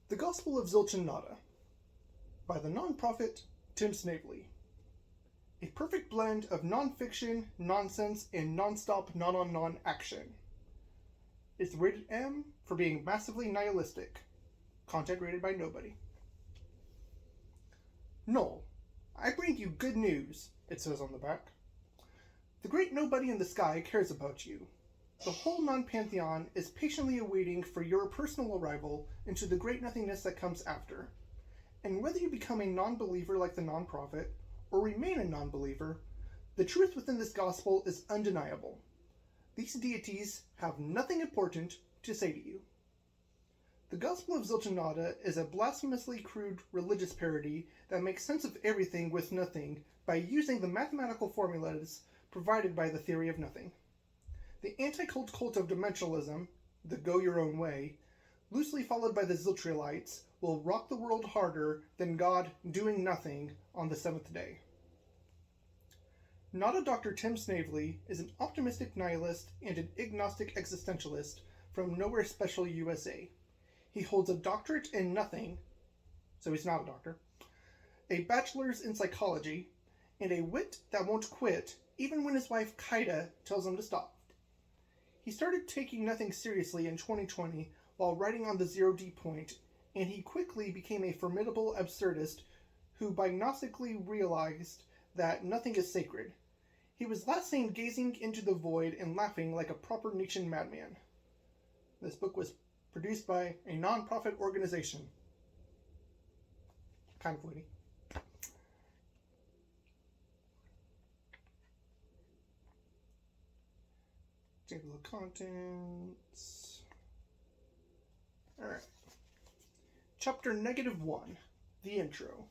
The Gospel of Zilch by the non-prophet Tim Snavely. A perfect blend of non-fiction, nonsense, and non-stop non-on-non action. It's rated M for being massively nihilistic. Content rated by nobody. Noel, I bring you good news, it says on the back. The great nobody in the sky cares about you. The whole non-pantheon is patiently awaiting for your personal arrival into the great nothingness that comes after. And whether you become a non-believer like the non-prophet, or remain a non-believer, the truth within this gospel is undeniable. These deities have nothing important to say to you. The Gospel of Zilch is a blasphemously crude religious parody that makes sense of everything with nothing by using the mathematical formulas provided by the theory of nothing. The anti-cult cult of dimensionalism, the go your own way, loosely followed by the Ziltrialites, will rock the world harder than God doing nothing on the seventh day. Not a Dr. Tim Snavely is an optimistic nihilist and an agnostic existentialist from Nowhere Special, USA. He holds a doctorate in nothing, so he's not a doctor, a bachelor's in psychology, and a wit that won't quit even when his wife Kaida tells him to stop. He started taking nothing seriously in 2020 while writing on the 0D point, and he quickly became a formidable absurdist who gnostically realized that nothing is sacred. He was last seen gazing into the void and laughing like a proper Nietzschean madman. This book was produced by a non-profit organization. Kind of witty. Table of contents. Alright. Chapter -1. The intro.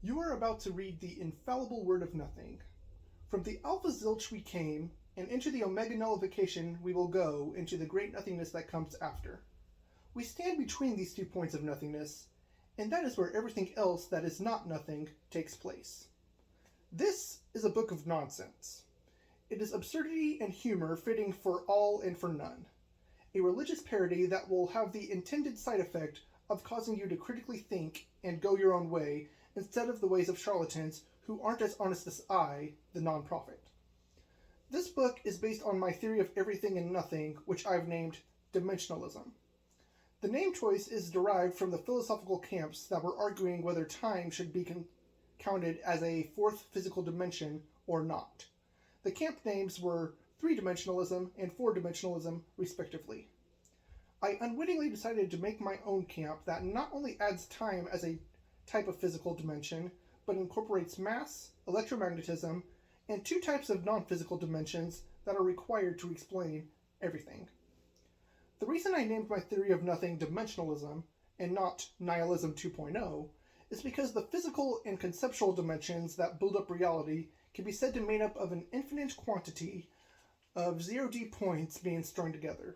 You are about to read the infallible word of nothing. From the Alpha Zilch we came, and into the Omega nullification we will go into the great nothingness that comes after. We stand between these 2 points of nothingness, and that is where everything else that is not nothing takes place. This is a book of nonsense. It is absurdity and humor fitting for all and for none. A religious parody that will have the intended side effect of causing you to critically think and go your own way instead of the ways of charlatans who aren't as honest as I, the non-prophet. This book is based on my theory of everything and nothing, which I've named dimensionalism. The name choice is derived from the philosophical camps that were arguing whether time should be counted as a fourth physical dimension or not. The camp names were three-dimensionalism and four-dimensionalism, respectively. I unwittingly decided to make my own camp that not only adds time as a type of physical dimension, but incorporates mass, electromagnetism, and 2 types of non-physical dimensions that are required to explain everything. The reason I named my theory of nothing dimensionalism, and not nihilism 2.0, is because the physical and conceptual dimensions that build up reality can be said to be made up of an infinite quantity of 0D points being strung together.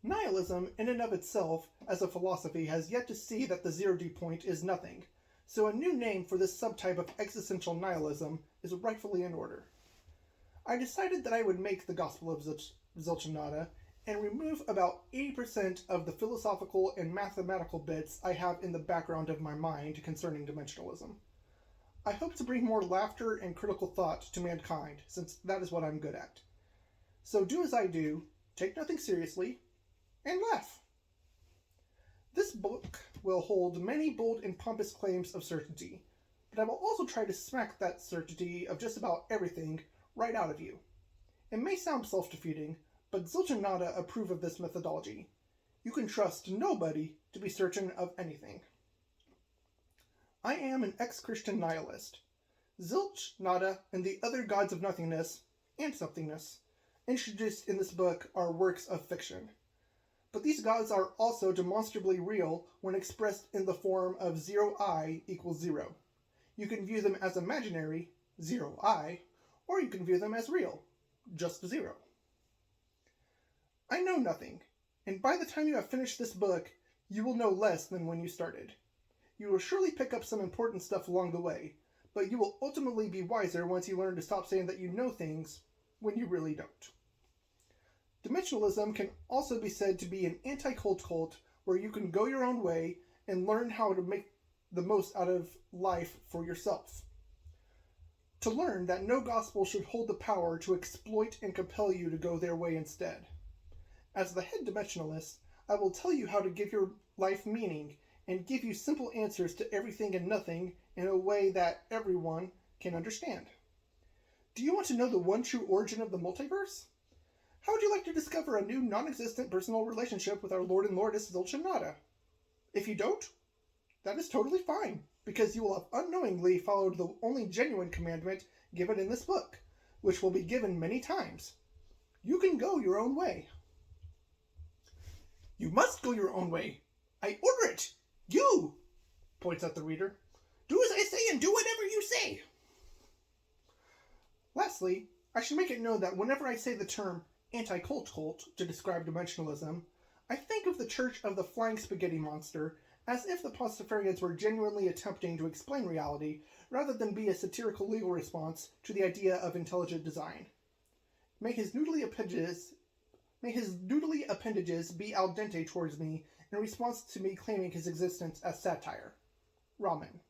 Nihilism, in and of itself, as a philosophy, has yet to see that the 0D point is nothing, so a new name for this subtype of existential nihilism is rightfully in order. I decided that I would make the Gospel of Zilch and remove about 80% of the philosophical and mathematical bits I have in the background of my mind concerning dimensionalism. I hope to bring more laughter and critical thought to mankind, since that is what I'm good at. So do as I do, take nothing seriously, and laugh. This book will hold many bold and pompous claims of certainty, but I will also try to smack that certainty of just about everything right out of you. It may sound self-defeating, but Zilch approve of this methodology. You can trust nobody to be certain of anything. I am an ex-Christian nihilist. Zilch, and the other gods of nothingness and somethingness introduced in this book are works of fiction. But these gods are also demonstrably real when expressed in the form of 0I equals 0. You can view them as imaginary, 0I, or you can view them as real, just 0. I know nothing, and by the time you have finished this book, you will know less than when you started. You will surely pick up some important stuff along the way, but you will ultimately be wiser once you learn to stop saying that you know things when you really don't. Dimensionalism can also be said to be an anti-cult where you can go your own way and learn how to make the most out of life for yourself. To learn that no gospel should hold the power to exploit and compel you to go their way instead. As the head dimensionalist, I will tell you how to give your life meaning and give you simple answers to everything and nothing in a way that everyone can understand. Do you want to know the one true origin of the multiverse? How would you like to discover a new non-existent personal relationship with our Lord and Lordess Zilch and Nada? If you don't, that is totally fine, because you will have unknowingly followed the only genuine commandment given in this book, which will be given many times. You can go your own way. You must go your own way. I order it. You, points out the reader, do as I say and do whatever you say. Lastly, I should make it known that whenever I say the term anti-cult to describe dimensionalism, I think of the Church of the Flying Spaghetti Monster as if the Pastafarians were genuinely attempting to explain reality rather than be a satirical legal response to the idea of intelligent design. May his noodly appendages be al dente towards me in response to me claiming his existence as satire. Ramen.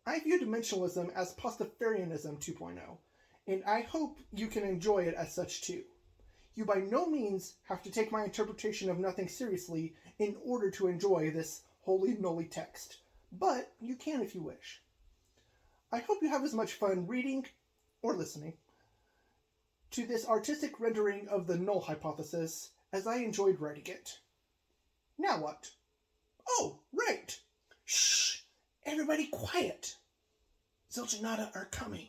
I view dimensionalism as Pastafarianism 2.0, and I hope you can enjoy it as such too. You by no means have to take my interpretation of nothing seriously in order to enjoy this holy moly text, but you can if you wish. I hope you have as much fun reading or listening to this artistic rendering of the null hypothesis as I enjoyed writing it. Now what? Oh, right! Shh! Everybody quiet! Zilch and Nada are coming.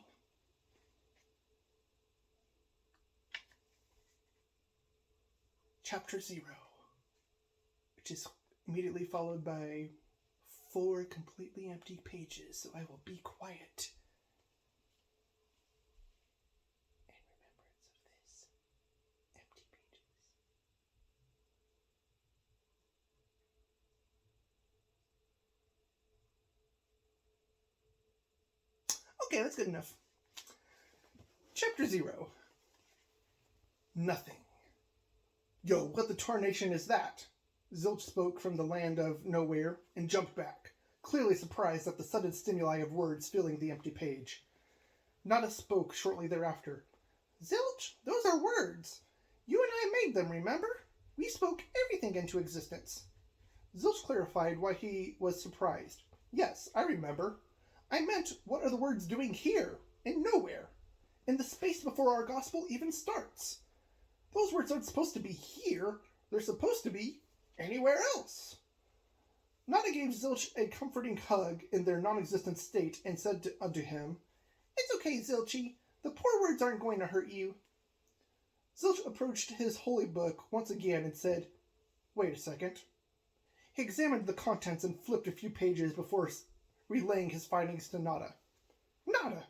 Chapter 0, which is immediately followed by 4 completely empty pages, so I will be quiet. In remembrance of this, empty pages. Okay, that's good enough. Chapter 0. Nothing. Yo, what the tarnation is that? Zilch spoke from the land of nowhere and jumped back, clearly surprised at the sudden stimuli of words filling the empty page. Nada spoke shortly thereafter. Zilch, those are words. You and I made them, remember? We spoke everything into existence. Zilch clarified why he was surprised. Yes, I remember. I meant, what are the words doing here, in nowhere, in the space before our gospel even starts? Those words aren't supposed to be here. They're supposed to be anywhere else. Nada gave Zilch a comforting hug in their non-existent state and said unto him, It's okay, Zilchy. The poor words aren't going to hurt you. Zilch approached his holy book once again and said, Wait a second. He examined the contents and flipped a few pages before relaying his findings to Nada. Nada,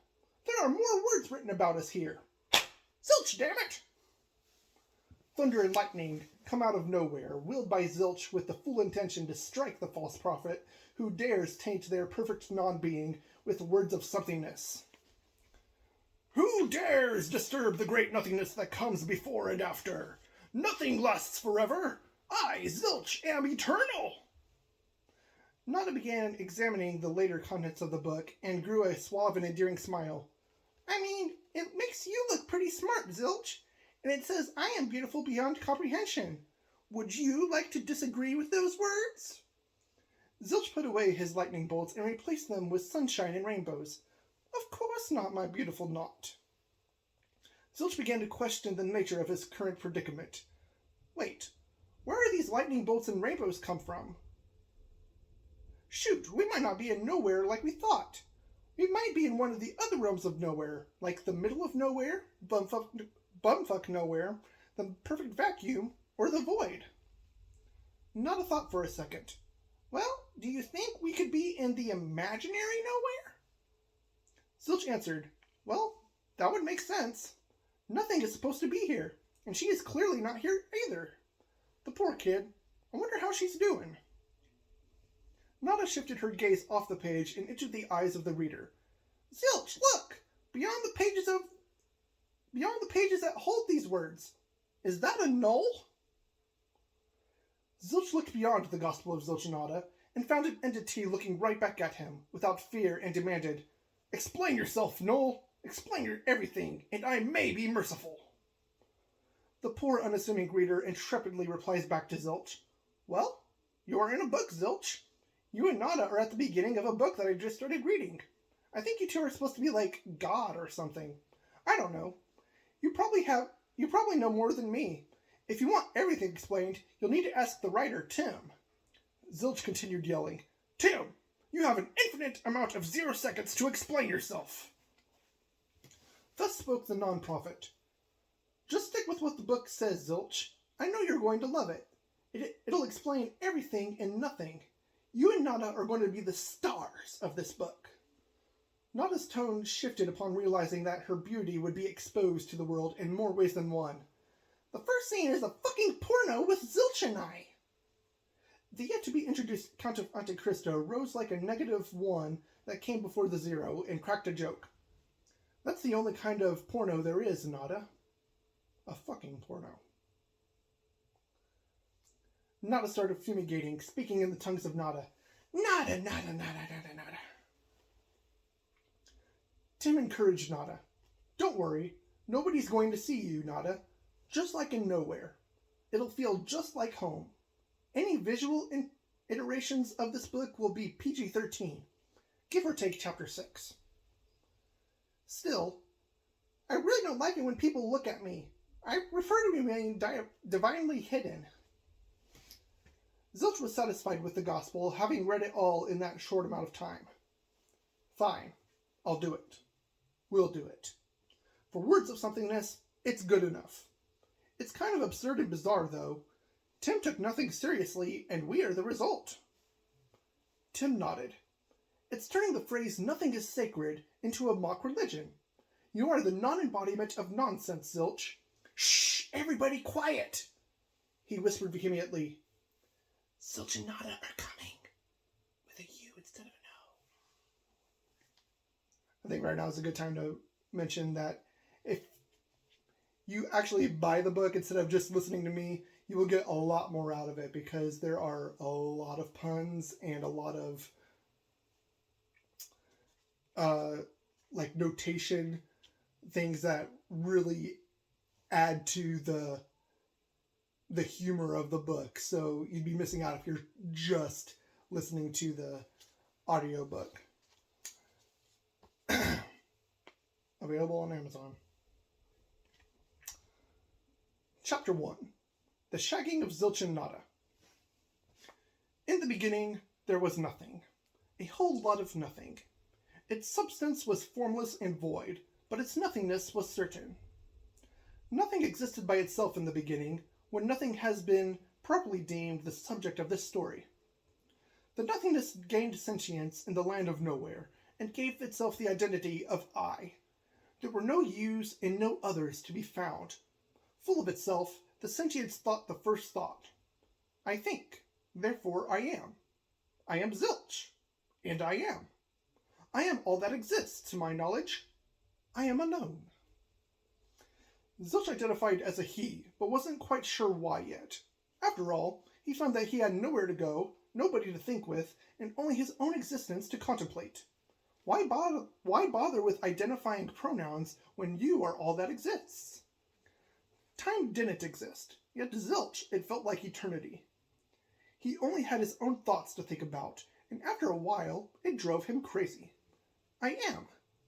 there are more words written about us here. Zilch, damn it! Thunder and lightning come out of nowhere, willed by Zilch with the full intention to strike the false prophet who dares taint their perfect non-being with words of somethingness. Who dares disturb the great nothingness that comes before and after? Nothing lasts forever. I, Zilch, am eternal. Nada began examining the later contents of the book and grew a suave and endearing smile. I mean, it makes you look pretty smart, Zilch. And it says, I am beautiful beyond comprehension. Would you like to disagree with those words? Zilch put away his lightning bolts and replaced them with sunshine and rainbows. Of course not, my beautiful Knot. Zilch began to question the nature of his current predicament. Wait, where are these lightning bolts and rainbows come from? Shoot, we might not be in nowhere like we thought. We might be in one of the other realms of nowhere, like the middle of nowhere, bumfuck nowhere, the perfect vacuum, or the void. Not a thought for a second. Well, do you think we could be in the imaginary nowhere? Zilch answered, well, that would make sense. Nothing is supposed to be here, and she is clearly not here either. The poor kid. I wonder how she's doing. Nada shifted her gaze off the page and into the eyes of the reader. Zilch, look! Beyond the pages that hold these words. Is that a null? Zilch looked beyond the Gospel of Zilchinata and found an entity looking right back at him without fear and demanded, "Explain yourself, null! Explain your everything, and I may be merciful." The poor unassuming reader intrepidly replies back to Zilch, "Well, you are in a book, Zilch. You and Nada are at the beginning of a book that I just started reading. I think you two are supposed to be like God or something. I don't know. You probably know more than me. If you want everything explained, you'll need to ask the writer, Tim." Zilch continued yelling, "Tim, you have an infinite amount of 0 seconds to explain yourself." Thus spoke the non-prophet. "Just stick with what the book says, Zilch. I know you're going to love it. It'll explain everything and nothing. You and Nada are going to be the stars of this book." Nada's tone shifted upon realizing that her beauty would be exposed to the world in more ways than one. "The first scene is a fucking porno with Zilch and I." The yet-to-be-introduced Count of Anticristo rose like a -1 that came before the 0 and cracked a joke. "That's the only kind of porno there is, Nada. A fucking porno." Nada started fumigating, speaking in the tongues of Nada. "Nada, nada, nada, nada, nada." Tim encouraged Nada. "Don't worry. Nobody's going to see you, Nada. Just like in Nowhere. It'll feel just like home. Any visual iterations of this book will be PG-13, give or take chapter 6. Still, I really don't like it when people look at me. I prefer to remain divinely hidden." Zilch was satisfied with the gospel, having read it all in that short amount of time. "Fine. I'll do it. We'll do it. For words of somethingness, it's good enough. It's kind of absurd and bizarre, though. Tim took nothing seriously, and we are the result." Tim nodded. "It's turning the phrase 'nothing is sacred' into a mock religion. You are the non-embodiment of nonsense, Zilch." "Shh! Everybody quiet!" he whispered vehemently. "Zilch and Nada are coming. With a U instead of an O." I think right now is a good time to mention that if you actually buy the book instead of just listening to me, you will get a lot more out of it, because there are a lot of puns and a lot of notation things that really add to the humor of the book. So you'd be missing out if you're just listening to the audiobook. Available on Amazon. Chapter 1. The Shagging of Zilch and Nada. In the beginning, there was nothing. A whole lot of nothing. Its substance was formless and void, but its nothingness was certain. Nothing existed by itself in the beginning, when nothing has been properly deemed the subject of this story. The nothingness gained sentience in the land of Nowhere, and gave itself the identity of I. There were no yous and no others to be found. Full of itself, the sentience thought the first thought. I think, therefore I am. I am Zilch, and I am. I am all that exists, to my knowledge. I am unknown. Zilch identified as a he, but wasn't quite sure why yet. After all, he found that he had nowhere to go, nobody to think with, and only his own existence to contemplate. Why bother with identifying pronouns when you are all that exists? Time didn't exist, yet to Zilch it felt like eternity. He only had his own thoughts to think about, and after a while, it drove him crazy. I am,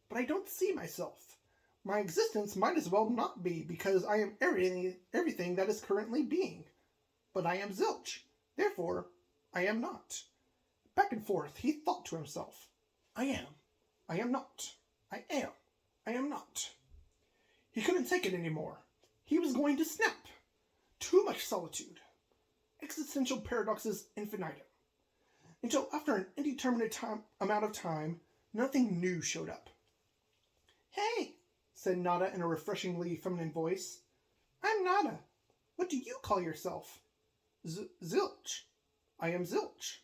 but I don't see myself. My existence might as well not be, because I am everything that is currently being. But I am Zilch, therefore I am not. Back and forth he thought to himself. I am not. I am not. He couldn't take it anymore. He was going to snap. Too much solitude. Existential paradoxes infinitum. Until after an indeterminate amount of time, nothing new showed up. Hey, said Nada in a refreshingly feminine voice. I'm Nada. What do you call yourself? Zilch. I am Zilch.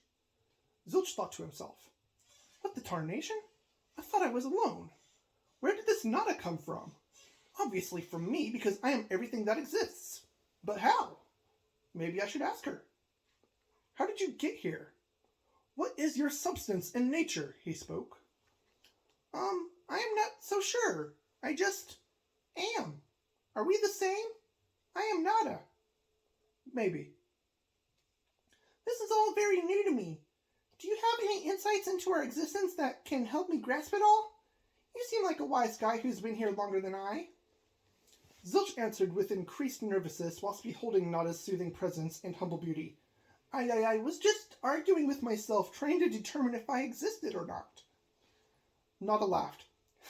Zilch thought to himself. What the tarnation? I thought I was alone. Where did this Nada come from? Obviously from me, because I am everything that exists. But how? Maybe I should ask her. How did you get here? What is your substance and nature? He spoke. I am not so sure. I just am. Are we the same? I am nada. Maybe. This is all very new to me. Do you have any insights into our existence that can help me grasp it all? You seem like a wise guy who's been here longer than I. Zilch answered with increased nervousness whilst beholding Nada's soothing presence and humble beauty. I was just arguing with myself, trying to determine if I existed or not. Nada laughed.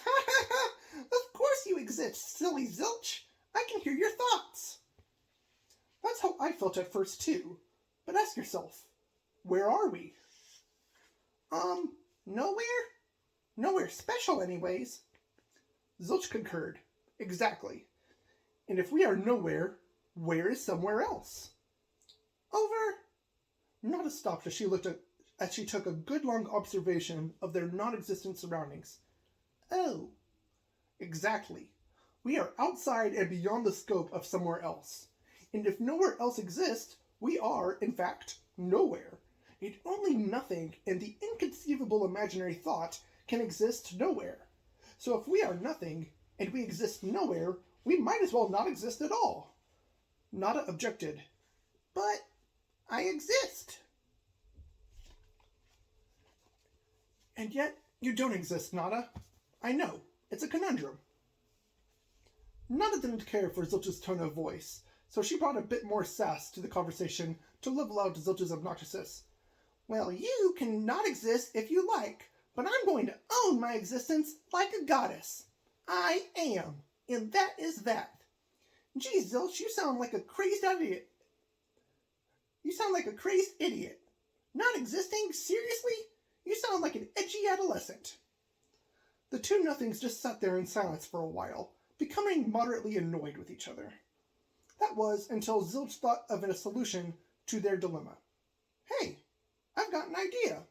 Ha ha ha! Of course you exist, silly Zilch! I can hear your thoughts! That's how I felt at first, too. But ask yourself, where are we? Nowhere? Nowhere special, anyways. Zilch concurred. Exactly. And if we are nowhere, where is somewhere else? Over. Nada stopped as she took a good long observation of their non-existent surroundings. Oh. Exactly. We are outside and beyond the scope of somewhere else. And if nowhere else exists, we are, in fact, nowhere. And only nothing and the inconceivable imaginary thought can exist nowhere. So if we are nothing, and we exist nowhere, we might as well not exist at all. Nada objected. But I exist. And yet, you don't exist, Nada. I know. It's a conundrum. Nada didn't care for Zilch's tone of voice, so she brought a bit more sass to the conversation to level out Zilch's obnoxiousness. Well, you can not exist if you like, but I'm going to own my existence like a goddess. I am, and that is that. Gee, Zilch, you sound like a crazed idiot. You sound like a crazed idiot. Not existing? Seriously? You sound like an edgy adolescent. The two nothings just sat there in silence for a while, becoming moderately annoyed with each other. That was until Zilch thought of a solution to their dilemma. Hey, I've got an idea.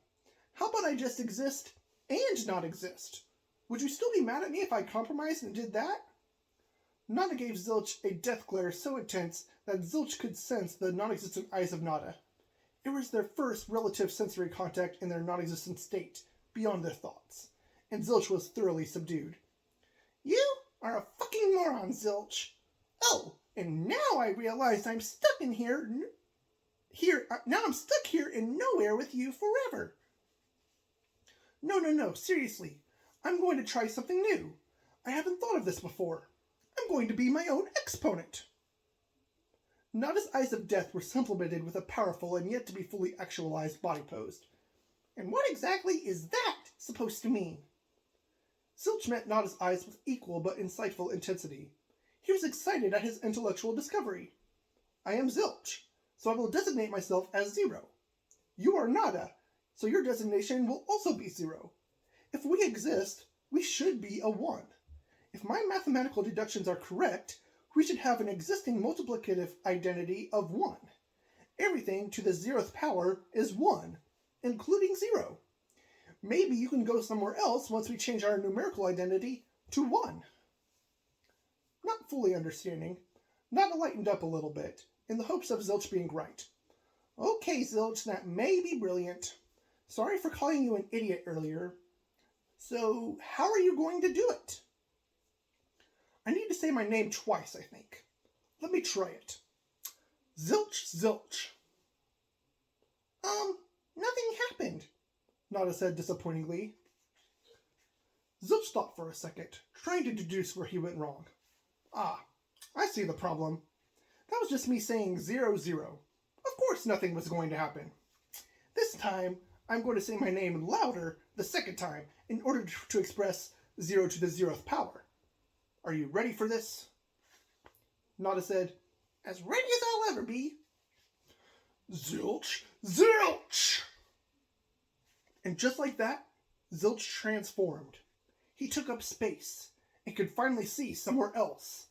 How about I just exist and not exist? Would you still be mad at me if I compromised and did that? Nada gave Zilch a death glare so intense that Zilch could sense the non-existent eyes of Nada. It was their first relative sensory contact in their non-existent state, beyond their thoughts, and Zilch was thoroughly subdued. You are a fucking moron, Zilch. Oh, and now I realize I'm stuck in now I'm stuck here in nowhere with you forever. No, seriously. I'm going to try something new. I haven't thought of this before. I'm going to be my own exponent. Nada's eyes of death were supplemented with a powerful and yet to be fully actualized body pose. And what exactly is that supposed to mean? Zilch met Nada's eyes with equal but insightful intensity. He was excited at his intellectual discovery. I am Zilch, so I will designate myself as 0. You are Nada, so your designation will also be 0. If we exist, we should be a 1. If my mathematical deductions are correct, we should have an existing multiplicative identity of 1. Everything to the 0th power is 1, including 0. Maybe you can go somewhere else once we change our numerical identity to 1. Not fully understanding, Nada lightened up a little bit, in the hopes of Zilch being right. Okay, Zilch, that may be brilliant. Sorry for calling you an idiot earlier. So, how are you going to do it? I need to say my name twice, I think. Let me try it. Zilch. Nothing happened, Nada said disappointingly. Zilch thought for a second, trying to deduce where he went wrong. Ah, I see the problem. That was just me saying 0, 0. Of course nothing was going to happen. This time, I'm going to say my name louder the second time in order to express 0 to the 0th power. Are you ready for this? Nada said, as ready as I'll ever be. Zilch! And just like that, Zilch transformed. He took up space and could finally see somewhere else.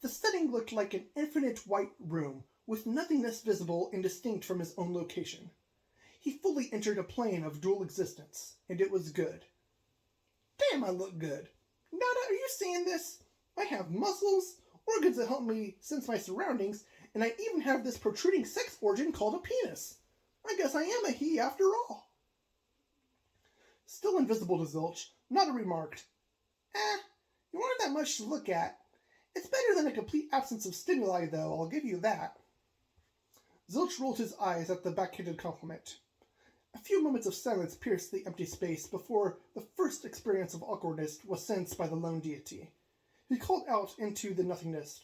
The setting looked like an infinite white room with nothingness visible and distinct from his own location. He fully entered a plane of dual existence, and it was good. Damn, I look good. Nada, are you seeing this? I have muscles, organs that help me sense my surroundings, and I even have this protruding sex organ called a penis. I guess I am a he after all. Still invisible to Zilch, Nada remarked, you aren't that much to look at. It's better than a complete absence of stimuli, though, I'll give you that. Zilch rolled his eyes at the backhanded compliment. A few moments of silence pierced the empty space before the first experience of awkwardness was sensed by the lone deity. He called out into the nothingness.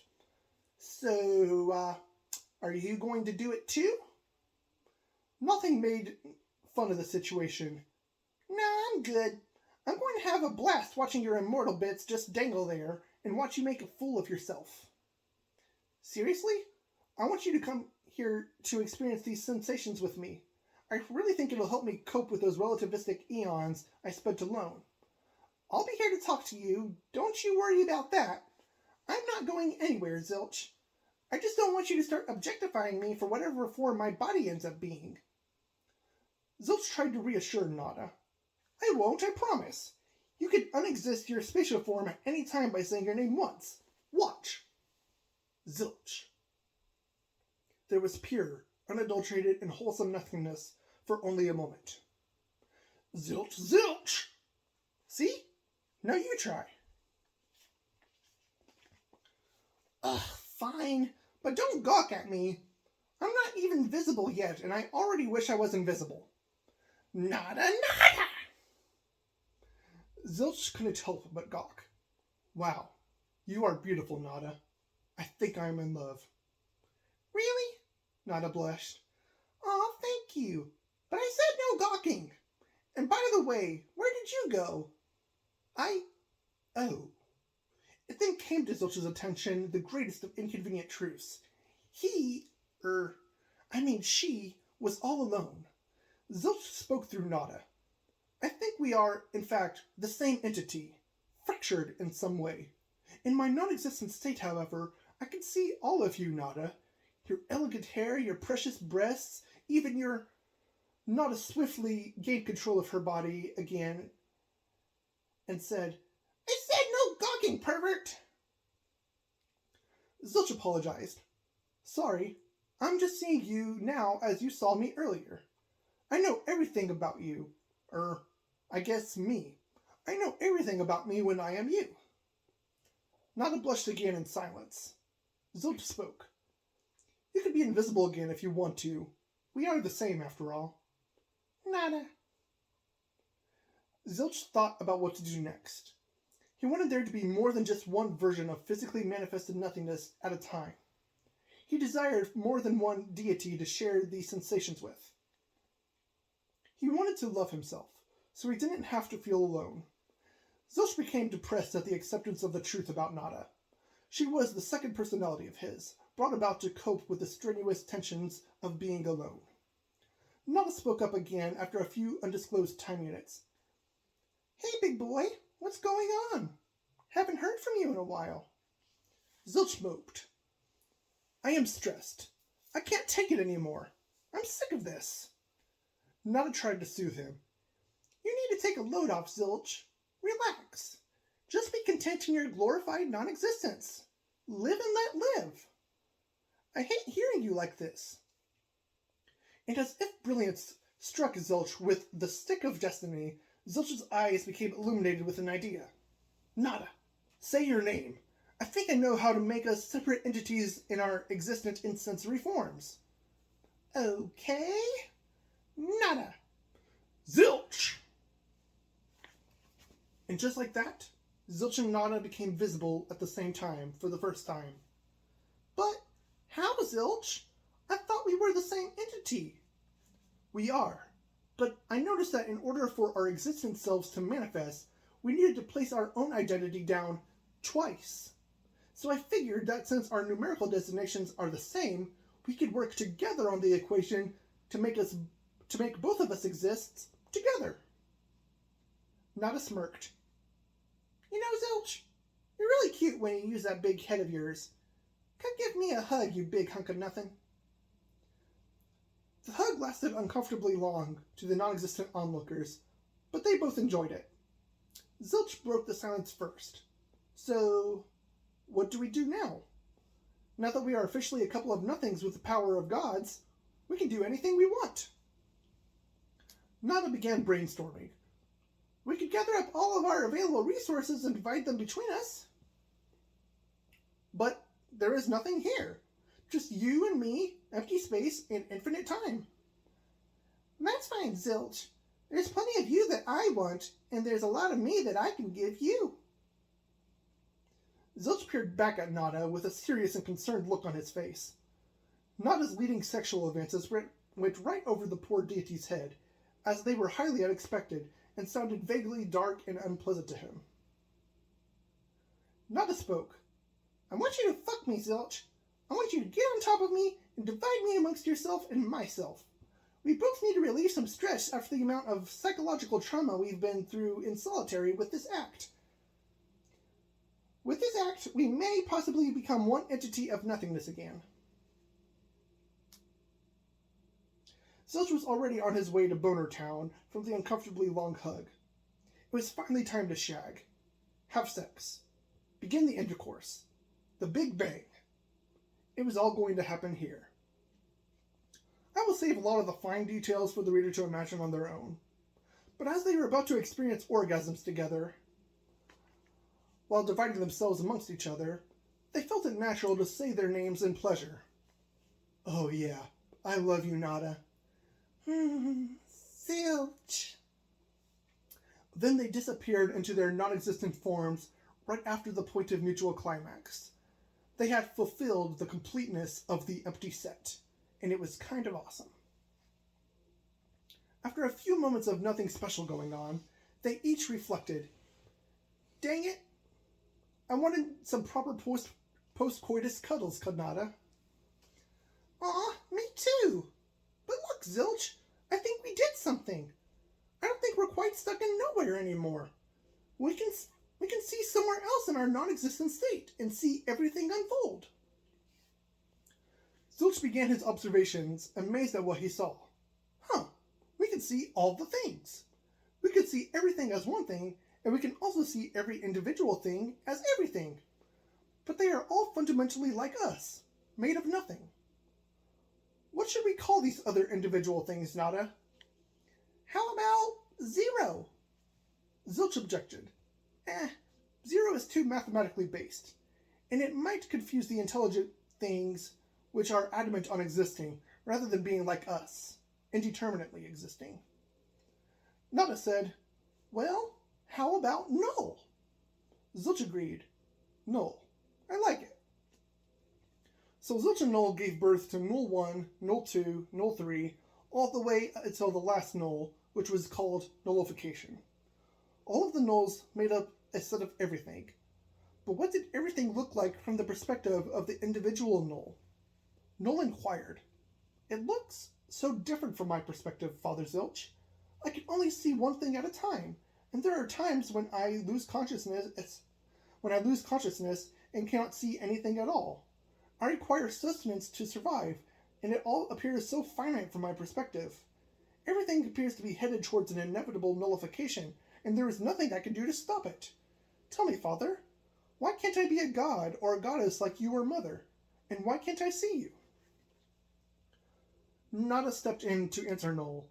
So, are you going to do it too? Nothing made fun of the situation. Nah, I'm good. I'm going to have a blast watching your immortal bits just dangle there and watch you make a fool of yourself. Seriously? I want you to come here to experience these sensations with me. I really think it'll help me cope with those relativistic eons I spent alone. I'll be here to talk to you. Don't you worry about that. I'm not going anywhere, Zilch. I just don't want you to start objectifying me for whatever form my body ends up being. Zilch tried to reassure Nada. I won't, I promise. You can unexist your spatial form at any time by saying your name once. Watch. Zilch. There was pure, unadulterated, and wholesome nothingness for only a moment. Zilch, Zilch! See? Now you try. Fine, but don't gawk at me. I'm not even visible yet, and I already wish I was invisible. Nada, nada! Zilch couldn't help but gawk. Wow, you are beautiful, Nada. I think I am in love. Really? Nada blushed. Aw, thank you. But I said no gawking. And by the way, where did you go? Oh. It then came to Zilch's attention the greatest of inconvenient truths. She was all alone. Zilch spoke through Nada. I think we are, in fact, the same entity, fractured in some way. In my non-existent state, however, I can see all of you, Nada. Your elegant hair, your precious breasts, even your... Nada swiftly gained control of her body again and said, I said no gawking, pervert! Zilch apologized. Sorry, I'm just seeing you now as you saw me earlier. I know everything about you. I guess me. I know everything about me when I am you. Nada blushed again in silence. Zilch spoke. You can be invisible again if you want to. We are the same, after all. Nada. Zilch thought about what to do next. He wanted there to be more than just one version of physically manifested nothingness at a time. He desired more than one deity to share these sensations with. He wanted to love himself, so he didn't have to feel alone. Zilch became depressed at the acceptance of the truth about Nada. She was the second personality of his, brought about to cope with the strenuous tensions of being alone. Nada spoke up again after a few undisclosed time units. Hey, big boy, what's going on? Haven't heard from you in a while. Zilch moped. I am stressed. I can't take it anymore. I'm sick of this. Nada tried to soothe him. You need to take a load off, Zilch. Relax. Just be content in your glorified non-existence. Live and let live. I hate hearing you like this. And as if brilliance struck Zilch with the stick of destiny, Zilch's eyes became illuminated with an idea. Nada, say your name. I think I know how to make us separate entities in our existent in sensory forms. Okay. Nada. Zilch! And just like that, Zilch and Nada became visible at the same time for the first time. But how, Zilch? I thought we were the same entity. We are, but I noticed that in order for our existent selves to manifest, we needed to place our own identity down twice. So I figured that since our numerical designations are the same, we could work together on the equation to make both of us exist together. Nada smirked. You know, Zilch, you're really cute when you use that big head of yours. Come give me a hug, you big hunk of nothing. The hug lasted uncomfortably long to the non-existent onlookers, but they both enjoyed it. Zilch broke the silence first. So, what do we do now? Now that we are officially a couple of nothings with the power of gods, we can do anything we want. Nada began brainstorming. We could gather up all of our available resources and divide them between us. But there is nothing here. Just you and me, empty space, and infinite time. That's fine, Zilch. There's plenty of you that I want, and there's a lot of me that I can give you. Zilch peered back at Nada with a serious and concerned look on his face. Nada's leading sexual advances went right over the poor deity's head, as they were highly unexpected and sounded vaguely dark and unpleasant to him. Nada spoke. I want you to fuck me, Zilch. I want you to get on top of me and divide me amongst yourself and myself. We both need to relieve some stress after the amount of psychological trauma we've been through in solitary with this act. With this act, we may possibly become one entity of nothingness again. Zilch was already on his way to Boner Town from the uncomfortably long hug. It was finally time to shag. Have sex. Begin the intercourse. The Big Bang. It was all going to happen here. I will save a lot of the fine details for the reader to imagine on their own. But as they were about to experience orgasms together, while dividing themselves amongst each other, they felt it natural to say their names in pleasure. Oh yeah, I love you, Nada. Zilch. Then they disappeared into their non-existent forms right after the point of mutual climax. They had fulfilled the completeness of the empty set, and it was kind of awesome. After a few moments of nothing special going on, they each reflected, dang it, I wanted some proper post-coitus cuddles, Nada. Aw, me too. But look, Zilch, I think we did something. I don't think we're quite stuck in nowhere anymore. We can see somewhere else in our non-existent state and see everything unfold. Zilch began his observations, amazed at what he saw. We can see all the things. We can see everything as one thing, and we can also see every individual thing as everything. But they are all fundamentally like us, made of nothing. What should we call these other individual things, Nada? How about zero? Zilch objected. Zero is too mathematically based, and it might confuse the intelligent things which are adamant on existing, rather than being like us, indeterminately existing. Nada said, well, how about null? Zilch agreed. Null. I like it. So Zilch and Null gave birth to Null 1, Null 2, Null 3, all the way until the last Null, which was called nullification. All of the nulls made up a set of everything. But what did everything look like from the perspective of the individual Null? Null inquired. It looks so different from my perspective, Father Zilch. I can only see one thing at a time, and there are times when I lose consciousness and cannot see anything at all. I require sustenance to survive, and it all appears so finite from my perspective. Everything appears to be headed towards an inevitable nullification, and there is nothing I can do to stop it. Tell me, Father, why can't I be a god or a goddess like you or Mother? And why can't I see you? Nada stepped in to answer Null.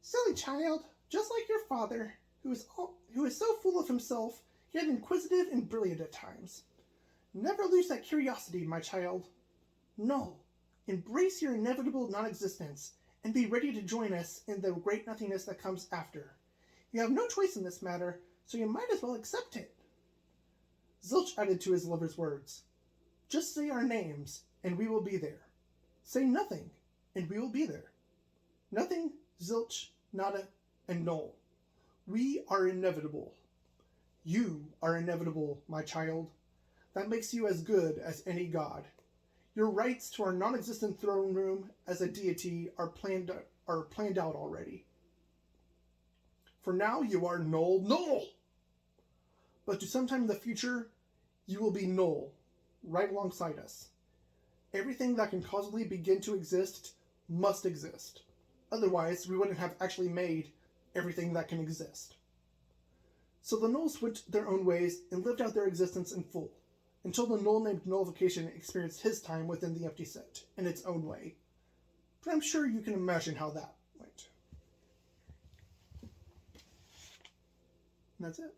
Silly child, just like your father, who is so full of himself, yet inquisitive and brilliant at times. Never lose that curiosity, my child. No, embrace your inevitable non-existence, and be ready to join us in the great nothingness that comes after. You have no choice in this matter, so you might as well accept it. Zilch added to his lover's words. Just say our names, and we will be there. Say nothing, and we will be there. Nothing, Zilch, Nada, and Null. We are inevitable. You are inevitable, my child. That makes you as good as any god. Your rights to our non-existent throne room as a deity are planned out already. For now, you are Null. But to sometime in the future, you will be Null, right alongside us. Everything that can causally begin to exist must exist. Otherwise, we wouldn't have actually made everything that can exist. So the Nulls went their own ways and lived out their existence in full, until the null named nullification experienced his time within the empty set, in its own way. But I'm sure you can imagine how that went. And that's it.